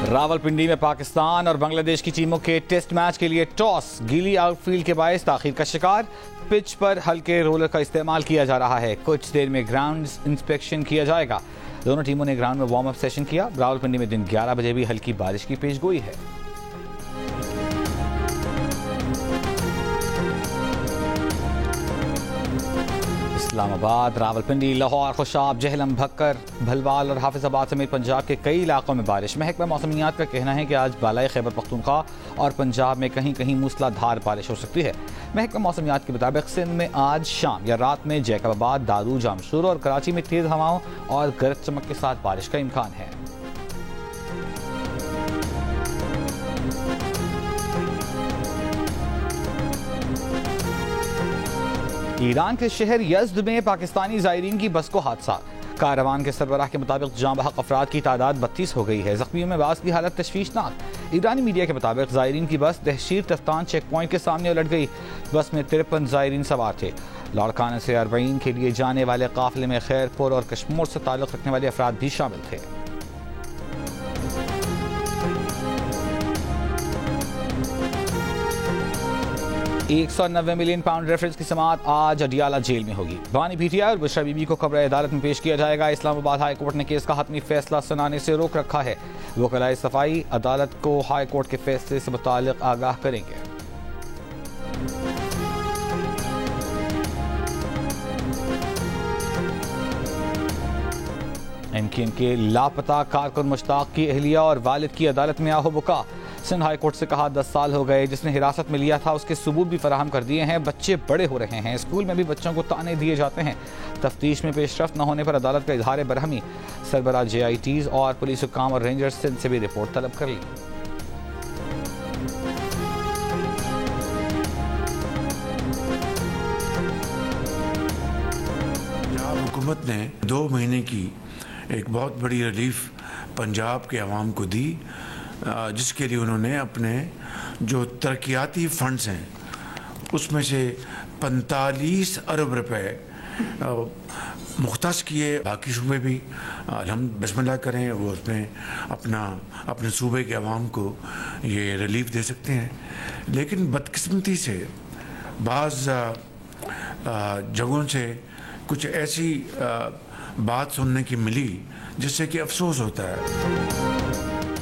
रावलपिंडी में पाकिस्तान और बांग्लादेश की टीमों के टेस्ट मैच के लिए टॉस गीली आउटफील्ड के बायस ताखीर का शिकार। पिच पर हल्के रोलर का इस्तेमाल किया जा रहा है। कुछ देर में ग्राउंड इंस्पेक्शन किया जाएगा। दोनों टीमों ने ग्राउंड में वार्म अप सेशन किया। रावलपिंडी में दिन 11 बजे भी हल्की बारिश की पेशगोई है। इस्लामाबाद, रावलपिंडी, लाहौर, खुशाब, जहलम, भक्कर, भलवाल और हाफिजाबाद समेत पंजाब के कई इलाकों में बारिश। महकमा मौसमियात का कहना है कि आज बालाई खैबर पख्तूनख्वा और पंजाब में कहीं कहीं मूसलाधार बारिश हो सकती है। महकमा मौसमियात के मुताबिक सिंध में आज शाम या रात में जैकबाबाद, दारू, जामशूर और कराची में तेज हवाओं और गरज चमक के साथ बारिश का इम्कान है। ईरान के शहर यज़्द में पाकिस्तानी ज़ायरीन की बस को हादसा। कारवान के सरबराह के मुताबिक जाँ बहक अफराद की तादाद 32 हो गई है। जख्मियों में बास की हालत तशवीशनाक। ईरानी मीडिया के मुताबिक ज़ायरीन की बस दहशीर तफ्तान चेक पॉइंट के सामने उलट गई। बस में 53 ज़ायरीन सवार थे। लाड़काना से अरबईन के लिए जाने वाले काफिले में खैरपुर और कश्मीर से ताल्लुक़ रखने वाले अफराद भी शामिल थे। £190 मिलियन रेफरेंस की समाअत आज अडियाला जेल में होगी। बानी भीटिया और बुशरा बीबी को खबर अदालत में पेश किया जाएगा। इस्लामाबाद हाई कोर्ट ने केस का हतमी फैसला सुनाने से रोक रखा है। वकलाए सफाई अदालत को हाई कोर्ट के फैसले से मुताल्लिक आगाह करेंगे। एमकेएम के लापता कारकुन मुश्ताक की अहलिया और वालिद की अदालत में आहो बुका। सिंध हाई कोर्ट से कहा 10 साल हो गए। जिसने हिरासत में लिया था उसके सबूत भी फराहम कर दिए हैं। बच्चे बड़े हो रहे हैं। स्कूल में भी बच्चों को ताने दिए जाते हैं। तफ्तीश में पेशरफ्त न होने पर अदालत का इजहार बरहमी। सरबराह JITs और पुलिस हुक्काम और रेंजर्स सिंध से भी रिपोर्ट तलब कर ली। हुकूमत ने 2 महीने की एक बहुत बड़ी रिलीफ पंजाब के अवाम को दी, जिसके लिए उन्होंने अपने जो तरक्याती फंड्स हैं उसमें से 45 अरब रुपए मुख्तस किए। बाकी सूबे भी हम बिस्मिल्लाह करें वो उसमें अपने सूबे के अवाम को ये रिलीफ दे सकते हैं। लेकिन बदकिस्मती से बाज़ जगहों से कुछ ऐसी बात सुनने की मिली जिससे कि अफसोस होता है।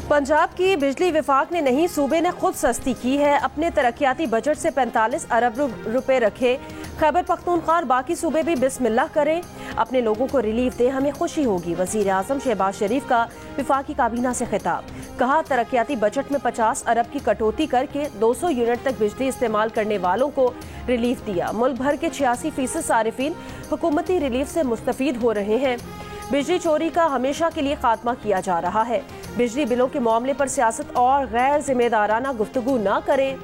पंजाब की बिजली विफाक ने नहीं, सूबे ने खुद सस्ती की है। अपने तरक्याती बजट से 45 अरब रुपए रखे। खैबर पख्तूनख्वा और बाकी सूबे भी बिस्मिल्लाह करें, अपने लोगों को रिलीफ दें, हमें खुशी होगी। वजीर आजम शहबाज शरीफ का विफाकी काबीना से खिताब। कहा तरक्याती बजट में 50 अरब की कटौती करके 200 यूनिट तक बिजली इस्तेमाल करने वालों को रिलीफ दिया। मुल्क भर के 86% सारिफीन हुकूमती रिलीफ से मुस्तफीद हो रहे हैं। बिजली चोरी का हमेशा के लिए खात्मा किया जा रहा है। बिजली बिलों के मामले पर सियासत और गैर जिम्मेदाराना गुफ्तगू ना करें।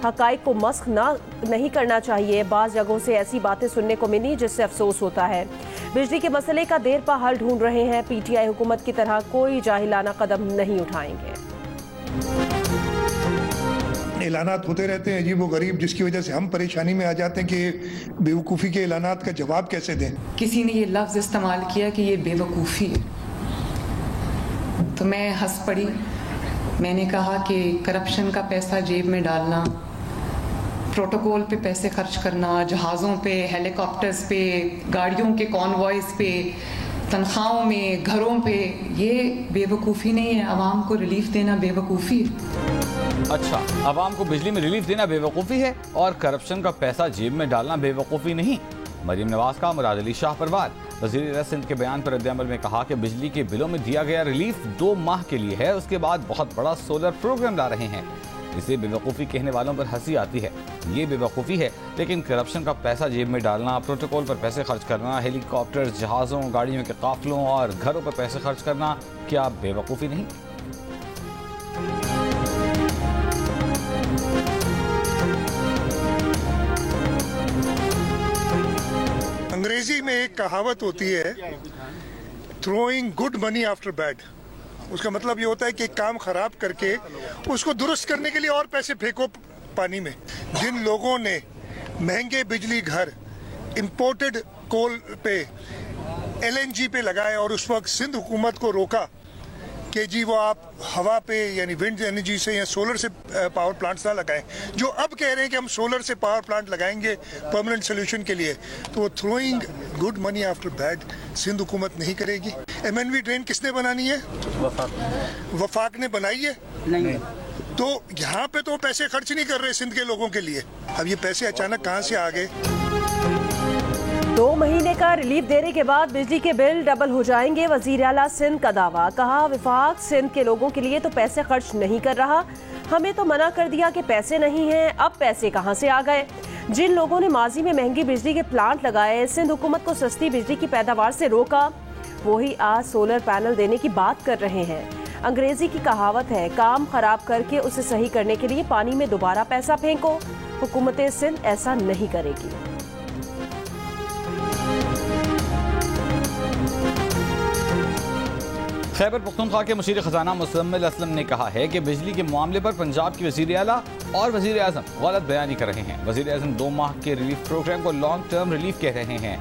हकाइक को मस्ख नहीं करना चाहिए। बाज़ जगहों से ऐसी बातें सुनने को मिली जिससे अफसोस होता है। बिजली के मसले का देर पा हल ढूंढ रहे हैं। PTI हुकूमत की तरह कोई जाहिलाना कदम नहीं उठाएंगे। ऐलानात होते रहते हैं अजीब व गरीब, जिसकी वजह से हम परेशानी में आ जाते हैं कि बेवकूफ़ी के ऐलानात का जवाब कैसे दें। किसी ने ये लफ्ज़ इस्तेमाल किया कि ये बेवकूफ़ी है, तो मैं हंस पड़ी। मैंने कहा कि करप्शन का पैसा जेब में डालना, प्रोटोकॉल पे पैसे खर्च करना, जहाज़ों पे, हेलीकॉप्टर्स पे, गाड़ियों के कॉन्वॉयज़ पे, तनख्वाहों में, घरों पे, ये बेवकूफ़ी नहीं है। आवाम को रिलीफ देना बेवकूफ़ी है। अच्छा, आवाम को बिजली में रिलीफ देना बेवकूफ़ी है और करप्शन का पैसा जेब में डालना बेवकूफ़ी नहीं। मरीम नवाज का मुराद अली शाह पर वार। वज़ीर सिंध के बयान पर रद्द-ए-अमल में कहा कि बिजली के बिलों में दिया गया रिलीफ 2 माह के लिए है। उसके बाद बहुत बड़ा सोलर प्रोग्राम ला रहे हैं। इसे बेवकूफ़ी कहने वालों पर हंसी आती है। ये बेवकूफ़ी है, लेकिन करप्शन का पैसा जेब में डालना, प्रोटोकॉल पर पैसे खर्च करना, हेलीकॉप्टर, जहाज़ों, गाड़ियों के काफिलों और घरों पर पैसे खर्च करना क्या बेवकूफ़ी नहीं? अंग्रेजी में एक कहावत होती है, throwing good money after bad. उसका मतलब ये होता है कि काम खराब करके उसको दुरुस्त करने के लिए और पैसे फेंको पानी में। जिन लोगों ने महंगे बिजली घर इंपोर्टेड कोल पे LNG पे लगाए और उस वक्त सिंध हुकूमत को रोका, कि जी वो आप हवा पे यानी विंड एनर्जी से या सोलर से पावर प्लांट्स ना लगाएं, जो अब कह रहे हैं कि हम सोलर से पावर प्लांट लगाएंगे परमानेंट सोल्यूशन के लिए, तो वो throwing good money after bad Sindh हुकूमत नहीं करेगी। MNV ड्रेन किसने बनानी है? वफाक ने बनाई है? नहीं। तो यहाँ पे तो पैसे खर्च नहीं कर रहे सिंध के लोगों के लिए। अब ये पैसे अचानक कहाँ से आ गए? 2 महीने का रिलीफ देने के बाद बिजली के बिल डबल हो जाएंगे, वजीर आला सिंध का दावा। कहा विफाक सिंध के लोगों के लिए तो पैसे खर्च नहीं कर रहा, हमें तो मना कर दिया कि पैसे नहीं हैं, अब पैसे कहां से आ गए? जिन लोगों ने माजी में महंगी बिजली के प्लांट लगाए, सिंध हुकूमत को सस्ती बिजली की पैदावार से रोका, वही आज सोलर पैनल देने की बात कर रहे हैं। अंग्रेजी की कहावत है, काम खराब करके उसे सही करने के लिए पानी में दोबारा पैसा फेंको। हुकूमत सिंध ऐसा नहीं करेगी। खैबर पख्तूनख्वा के मुशीर खजाना मुज़म्मिल असलम ने कहा है कि बिजली के मामले पर पंजाब के वज़ीर आला और वज़ीर आज़म गलत बयानी कर रहे हैं। वज़ीर आज़म 2 माह के रिलीफ प्रोग्राम को लॉन्ग टर्म रिलीफ कह रहे हैं।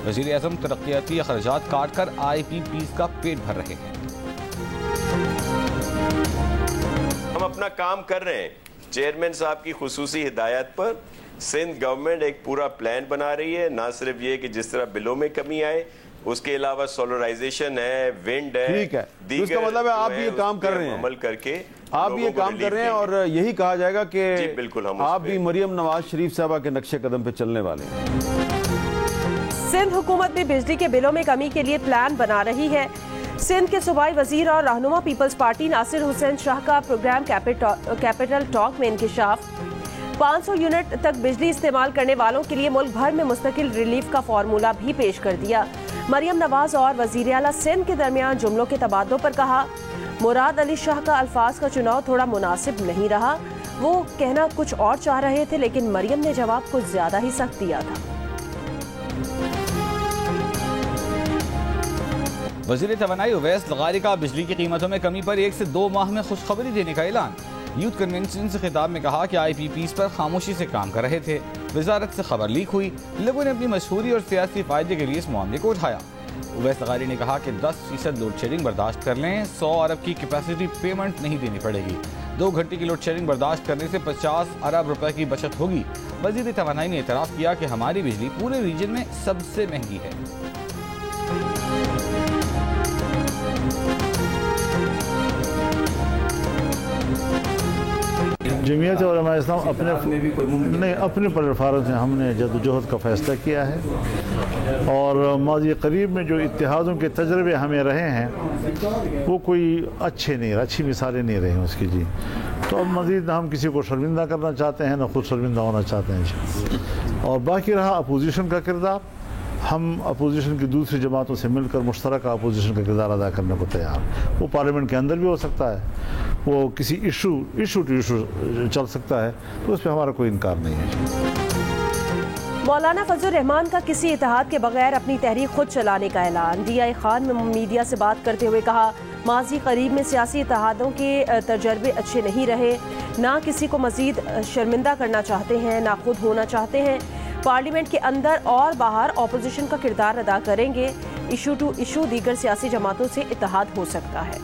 वज़ीर आज़म तरक्याती अखराजात काट कर IPPs का पेट भर रहे हैं। हम अपना काम कर रहे हैं। चेयरमैन साहब की खुसूसी हिदायत पर सिंध गवर्नमेंट एक पूरा प्लान बना रही है, ना सिर्फ ये कि जिस तरह बिलों में कमी आए, उसके अलावा सोलराइजेशन है, विंड है, ठीक है, तो इसका मतलब है आप भी ये काम कर रहे हैं, अमल करके आप भी ये काम कर रहे हैं और यही कहा जाएगा कि बिल्कुल आप भी मरियम नवाज शरीफ साहबा के नक्शे कदम पे चलने वाले हैं। सिंध हुकूमत भी बिजली के बिलों में कमी के लिए प्लान बना रही है। सिंध के सूबाई वजीर और रहनुमा पीपल्स पार्टी नासिर हुसैन शाह का प्रोग्राम कैपिटल टॉक में इंकिशाफ। 500 यूनिट तक बिजली इस्तेमाल करने वालों के लिए मुल्क भर में मुस्तकिल रिलीफ का फार्मूला भी पेश कर दिया। मरियम नवाज और वजीर आला सिंध के दरमियान जुमलों के तबादलों पर कहा, मुराद अली शाह का अल्फाज का चुनाव थोड़ा मुनासिब नहीं रहा, वो कहना कुछ और चाह रहे थे, लेकिन मरियम ने जवाब कुछ ज्यादा ही सख्त दिया था। वज़ीर तवानाई उवैस लगारी का बिजली की कीमतों में कमी पर 1 से 2 माह में खुशखबरी देने का ऐलान। यूथ कन्वेंशन से खिताब में कहा कि IPPs पर खामोशी से काम कर रहे थे। वजारत से खबर लीक हुई, लोगों ने अपनी मशहूरी और सियासी फायदे के लिए इस मामले को उठाया। उवैस लगारी ने कहा कि 10% लोड शेडिंग बर्दाश्त कर लें, 100 अरब की कैपेसिटी पेमेंट नहीं देनी पड़ेगी। 2 घंटे की लोड शेडिंग बर्दाश्त करने से 50 अरब रुपए की बचत होगी। वज़ीर तवानाई ने एतराफ़ किया कि हमारी बिजली पूरे रीजन में सबसे महंगी है। जमीयत उलमा इस्लाम अपने प्लेटफार्म से हमने जदोजहद का फ़ैसला किया है और माज़ी करीब में जो इत्तेहादों के तजर्बे हमें रहे हैं वो कोई अच्छी मिसालें नहीं रही उसकी जी। तो अब मज़ीद हम किसी को शर्मिंदा करना चाहते हैं, ना खुद शर्मिंदा होना चाहते हैं। और बाकी रहा अपोजिशन का किरदार, हम अपोजिशन की दूसरी जमातों से मिलकर मुश्तरका अपोजिशन का किरदार अदा करने को तैयार। वो पार्लियामेंट के अंदर भी हो सकता है, वो किसी इशू टू इशू चल सकता है, तो उस पर हमारा कोई इनकार नहीं है। मौलाना फजल रहमान का किसी इत्तेहाद के बगैर अपनी तहरीक खुद चलाने का ऐलान। DI खान में मीडिया से बात करते हुए कहा, माजी करीब में सियासी इत्तेहादों के तजर्बे अच्छे नहीं रहे, ना किसी को मजीद शर्मिंदा करना चाहते हैं, ना खुद होना चाहते हैं। पार्लियामेंट के अंदर और बाहर अपोजिशन का किरदार अदा करेंगे। इशू टू इशू दीगर सियासी जमातों से इत्तेहाद हो सकता है।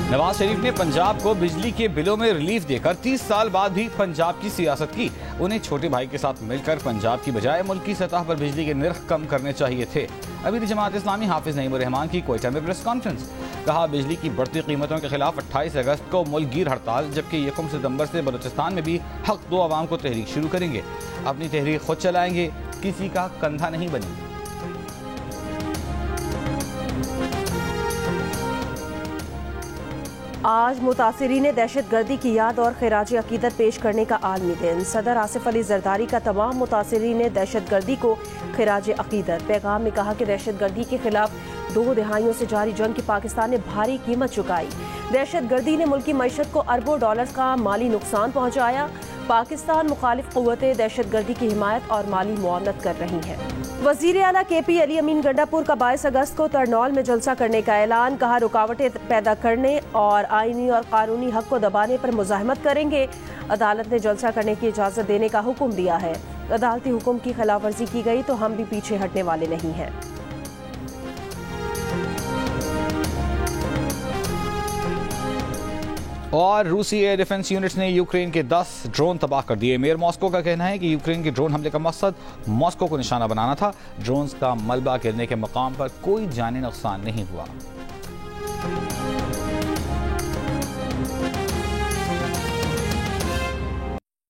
नवाज शरीफ ने पंजाब को बिजली के बिलों में रिलीफ देकर 30 साल बाद भी पंजाब की सियासत की। उन्हें छोटे भाई के साथ मिलकर पंजाब की बजाय मुल्क की सतह पर बिजली के निर्ख कम करने चाहिए थे। अमीर जमात इस्लामी हाफिज नईमुर रहमान की कोयटा में प्रेस कॉन्फ्रेंस। कहा, बिजली की बढ़ती कीमतों के खिलाफ 28 अगस्त को मुल्क गिर हड़ताल, जबकि 1 सितंबर से बलूचिस्तान में भी हक दो आवाम को तहरीक शुरू करेंगे। अपनी तहरीक खुद चलाएंगे, किसी का कंधा नहीं बनेंगे। आज मुतासिरीन दहशत गर्दी की याद और खिराज अकीदत पेश करने का आलमी दिन। सदर आसिफ अली जरदारी का तमाम मुतासिरीन दहशत गर्दी को खिराज अकीदत। पैगाम में कहा कि दहशत गर्दी के खिलाफ 2 दहाइयों से जारी जंग की पाकिस्तान ने भारी कीमत चुकाई। दहशत गर्दी ने मुल्की मईशत को अरबों डॉलर्स का माली नुकसान पहुँचाया। पाकिस्तान मुखालिफ क़ुव्वतें दहशत गर्दी की हिमायत और माली मुआवनत कर रही हैं। वज़ीर आला KP अली अमीन गंडापुर का 22 अगस्त को तरनौल में जलसा करने का ऐलान। कहा, रुकावटें पैदा करने और आईनी और कानूनी हक को दबाने पर मुज़ाहमत करेंगे। अदालत ने जलसा करने की इजाज़त देने का हुक्म दिया है। अदालती हुक्म की खिलाफ वर्जी की गई तो हम भी पीछे हटने वाले नहीं हैं। और रूसी एयर डिफेंस यूनिट्स ने यूक्रेन के 10 ड्रोन तबाह कर दिए। मेयर मॉस्को का कहना है कि यूक्रेन के ड्रोन हमले का मकसद मॉस्को को निशाना बनाना था। ड्रोन्स का मलबा गिरने के मकाम पर कोई जानी नुकसान नहीं हुआ।